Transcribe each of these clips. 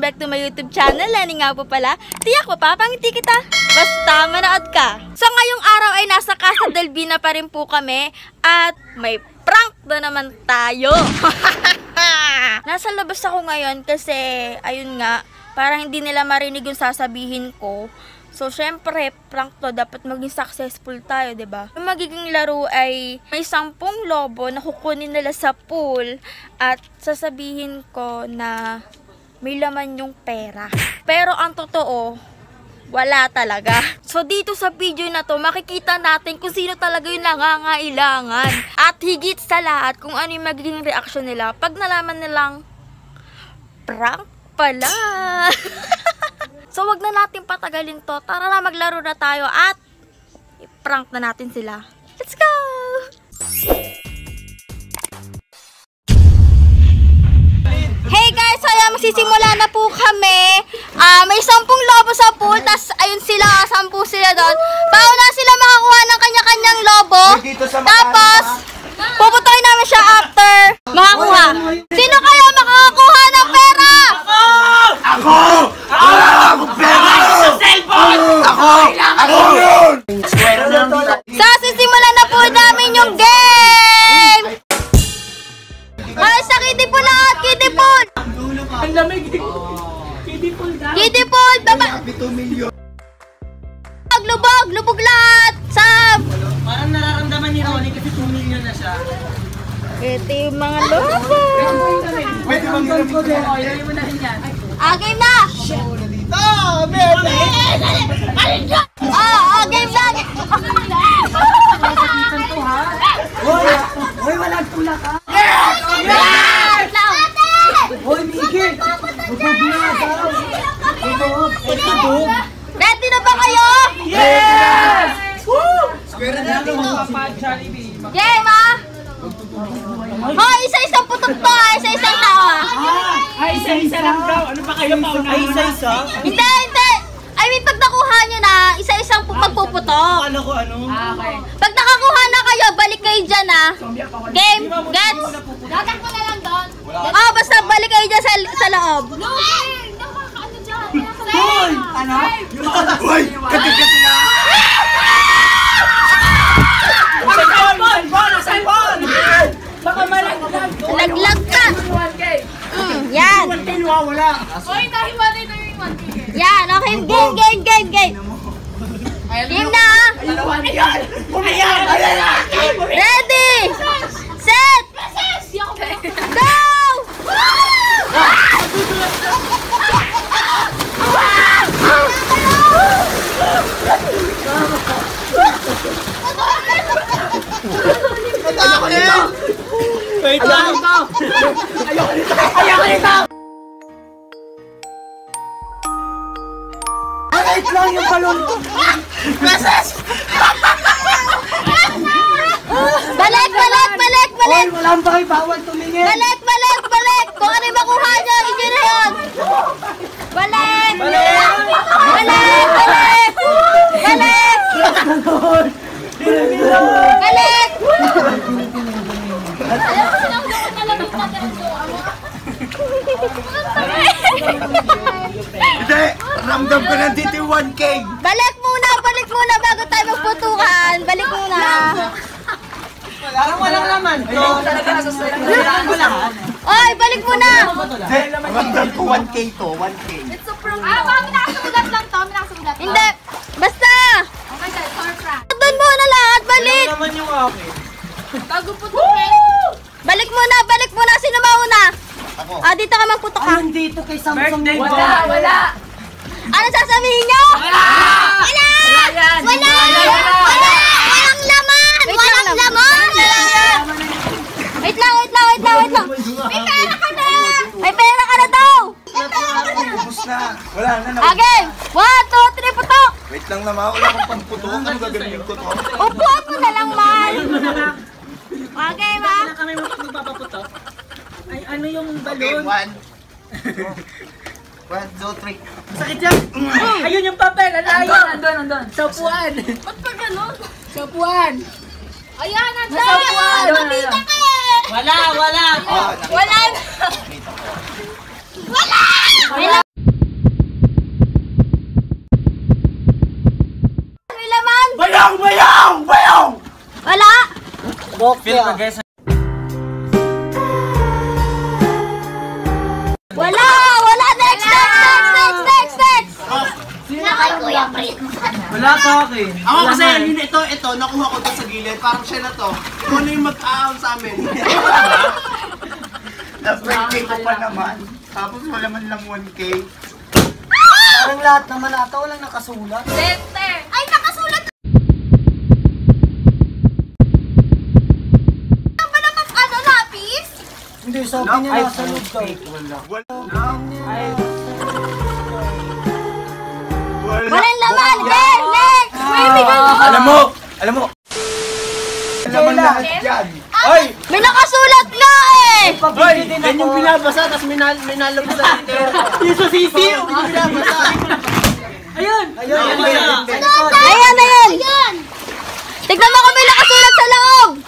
back to my YouTube channel. Lani nga po pala. Tiyak ko, papangiti kita. Basta manood ka. So ngayong araw ay nasa Casa Delvina pa rin po kami. At may prank na naman tayo. Nasa labas ako ngayon kasi, ayun nga, parang hindi nila marinig yung sasabihin ko. So, syempre, prank to, dapat maging successful tayo, diba? Yung magiging laro ay may 10 lobo na kukunin nila sa pool at sasabihin ko na may laman yung pera. Pero ang totoo, wala talaga. So, dito sa video na to, makikita natin kung sino talaga yung nangangailangan. At higit sa lahat, kung ano yung magiging reaction nila pag nalaman nilang prank pala. So, wag na natin patagalin to. Tara na, maglaro na tayo at i-prank na natin sila. Let's go! Hey guys, so ayan, magsisimula na po kami. May 10 lobo sa pool, tas ayun sila, 10 sila doon. Pauna sila makakuha ng kanya-kanyang lobo. Tapos, puputoy namin siya after makakuha. Sino kayo makakakuha ng pera? Ako! Ako pera! Sa cellphone! Ako yun! So, sisimulan na po namin yung game! Ay, sa kiddie pool na out! Kiddie pool! Ang lamig! Kiddie pool daw! Kiddie pool! Lubog! Lubog lahat! Sam! Parang nararamdaman ni Ronnie kasi 2 million na siya. Ito yung mga lobo! Pwede bang gawin ko din? Ilagay mo na rin yan. Game na! Game na! Hoy, walang tulak ha! Hoy, Miggy! Ready na ba kayo? Yes! Square na dito! Game ah! Hoy, isa-isang putok to ah! Isa-isang tao ah! Ay, isa-isa lang daw. Ano ba kayo pauna? Ay, isa-isa? Hindi! I mean, pag nakuha nyo na, isa-isang magpuputok. Ano ko ano? Okay. Pag nakakuha na kayo, balik kayo dyan ah. Game, gets? Dagat mo na lang doon. Basta balik kayo dyan sa loob. Nakakaano dyan. Hoy! Ano? Uy! Kati-kati na! Cellphone! Baka malaglag! Laglag ka! 1K! Yan! 1K wala! Oy, nahiwalay na yung 1K. Yan, okay. Game! Game na ah! Ano yan? Umayan! Ready! Set! Go! Ako nito! Wait lang! Ayoko nito! Wait lang yung balon ko! Beses! Balik! Hoy, walang bakay bawal tumingin! Balik! Kung ano yung makuha nyo, hindi na yun! Balik! Hindi! Ramdam ko na dito yung 1K! Balik muna bago tayo magputukan. Balik muna. Parang walang laman. Ito talaga nasa sa'yo. Oy, balik muna. Hindi! Ramdam ko 1K to, 1K. Baka minakasagulat lang to. Minakasagulat to. Hindi. Basta. Okay, guys. For prank. Doon muna lahat. Balik. naman yung akin. Bago putukin. Balik muna. Sino mauna? Ako. Dito ka magputok ha. Nandito kay Samsung. Birthday boy. Wala. Ano sasabihin nyo? Wala. Walang laman. Wait lang. May pera ka na daw. Ubus na! Wala na na! Okay. 1, 2, 3, putok. Wait lang naman, wala akong pamputok. Ano gagawin ko to? Upuan mo na lang, man. Okay, ma? Kailan kami magpapaputok? Ay, ano yung Okay, balon? 1, 2, 3. Sakit yan! Ayun yung papel! Ano ayun? Andun. Sa upuan! Ba't pa ganun? Sa upuan! Ayan, nandun. Ayun! Mabita ka eh. Wala! Oh, nakita Wala ko. na. Nakita ko. Wala! Bokya. Wala! Wala! Next! Wala sa akin. Ako kasi, ito, nakuha ko to sa gilid. Parang siya na to. Ikaw na yung mag-aam sa amin. Na-birthday ko pa naman. Tapos wala man lang 1K. Parang lahat naman ata walang nakasulat. Center. Ay, nakasulat! Ano ba naman lapis? Hindi, sabi niya nasa loob daw. Walang laman! Next! Alam mo. Naman lahat yan. Ay! May nakasulat nga eh! Pabili din ako. Yan yung binabasa, tapos may nalabas sa Twitter. Yung sa sisi, yung binabasa. Ayun! Ayan! Tignan mo kung may nakasulat sa loob!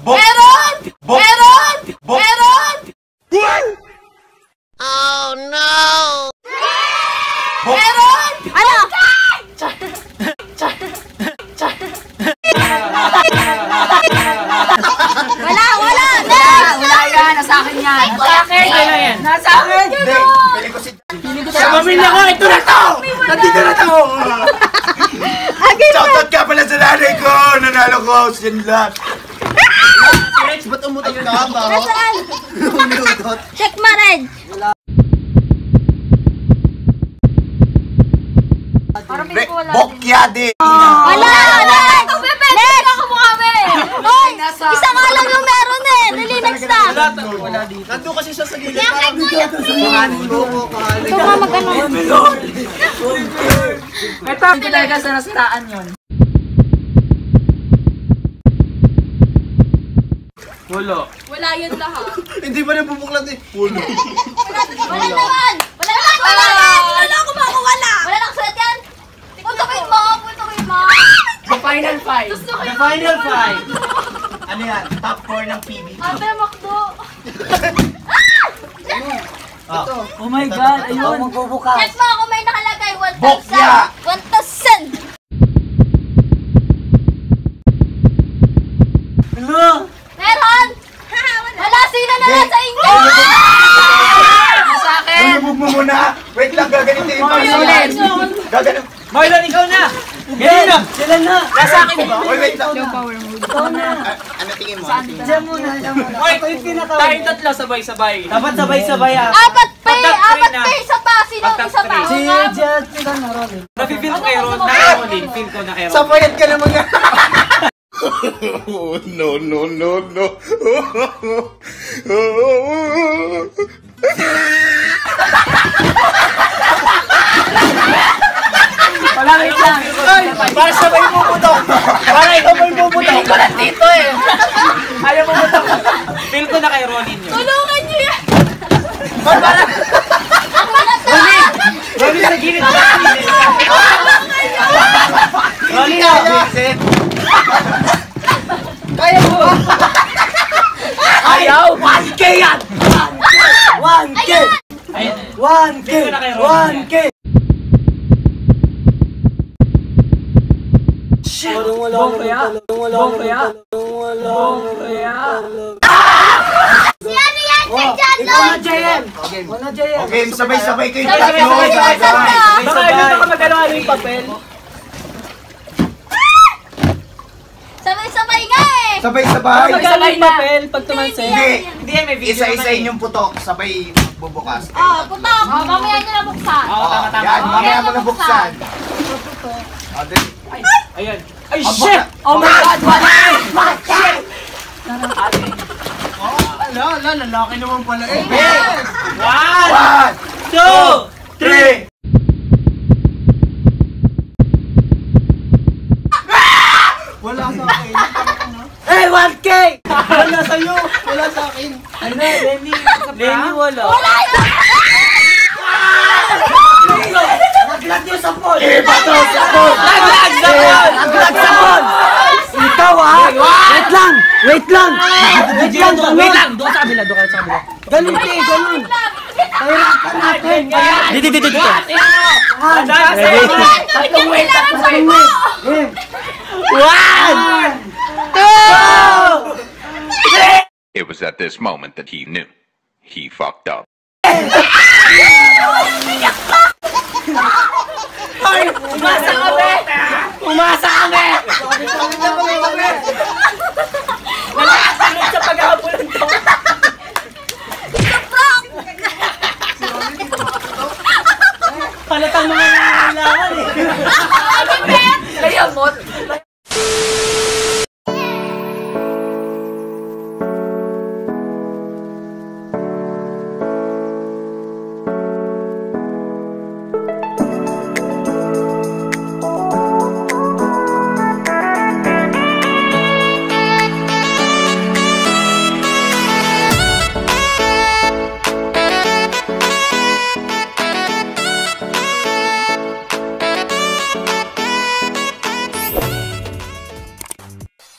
Meron! Oh no! Meron! Ano? Wala! Next! Wala yan. Nasa akin yan. Nasa akin. Nasa akin. Hindi, pili ko si... Sa pamilya ko, ito na to! Nandito na to! Shoutout ka pala sa nanay ko! Nanalo ko! Sin lahat! Rex, ba't umutot ka ba? Nasaan? Umutot? Check mo, Red! Parang may wala din. Bokyade! Wala! Next! Next! Ako mo kami. Hoy! Isa nga lang yung meron eh! Dali, next na! Wala dito. Nandun kasi siya sa gilid. Parang kuhanin mo ko. Ito nga mag-ano. Ito. Hindi talaga sa nasiraan yun. Wala. Wala yun lahat. Hindi ba nabubuklat eh? Pulo. Wala naman! Wala ako ba ako wala? Wala nakasulat yan? Puntukin mo! The final five. The final five. Ano yan? Top 4 ng PB. Ate, makdo. Oh my God, ayun. Magbubukas. Check mo kung may nakalagay 1,000! Bokya! 1,000! Hello? Meron! Wala! Sino na nasa inyo? Sa akin. Nalubog mo muna! Wait lang, gaganitin yung pangalan. Gaganit. Marlon, ikaw na! Ganyan na! Sila na! Nasa akin ba? Oy, wait lang. Ikaw na! Ano tingin mo? Diyan muna, diyan muna. Ako yung pinaka... Tayong tatlo sabay-sabay. Dapat sabay-sabay ah. Apat pa eh! Pag-top Apat three na. pa! Isa pa! Sino ang isa pa? Si Jed, sila na Robin. Nafe-feel ko kay Ron na Rolin. Feel ko na kay Ron. Sapayat ka naman yan. No. Wala wait lang. Para sabay mo putok. Para ikaw mo yung puputok. Feel ko na dito eh. Ayaw mo putok. Feel ko na kay Rolin yun. Tulungan niyo yan! Rolin sa gilid. Rolin na. Kaya mo ba? Ayaw! 1K yan! 1K! 1K! 1K! Wala. Yan yan! Check dyan! Wala JM! Okay, sabay-sabay kayo. Sabay-sabay. Baka ano ka magalawa yung papel? Sabay-sabay nga eh! Sabay-sabay. Magalawa yung papel pag tumansin? Hindi. Isa-isa yung putok. Sabay bubukas. Oh, putok! Oh, mamaya nyo na buksan. Oo, tama. Yan, mamaya mo na buksan. Ayun. Ay, shit! Oh my God! Wala eh! Shit! Lalaki naman pala eh. 1, 2, 3! Wala sa akin. Eh, 1K! Wala sa'yo! Wala sa akin! Ano, Lenny? Lenny, wala. Wala yun! Naglag yung sapon! Iba to, sapon! Naglag sapon! Naglag sapon! Ikaw ah! Wait lang! Wait lang! Wait lang! Doon sa kabila! Doon ka sa kabila! Ganun eh! Ganun! Dito. Tatlong wait. One! It was at this moment that he knew. He fucked up. Umasa kami!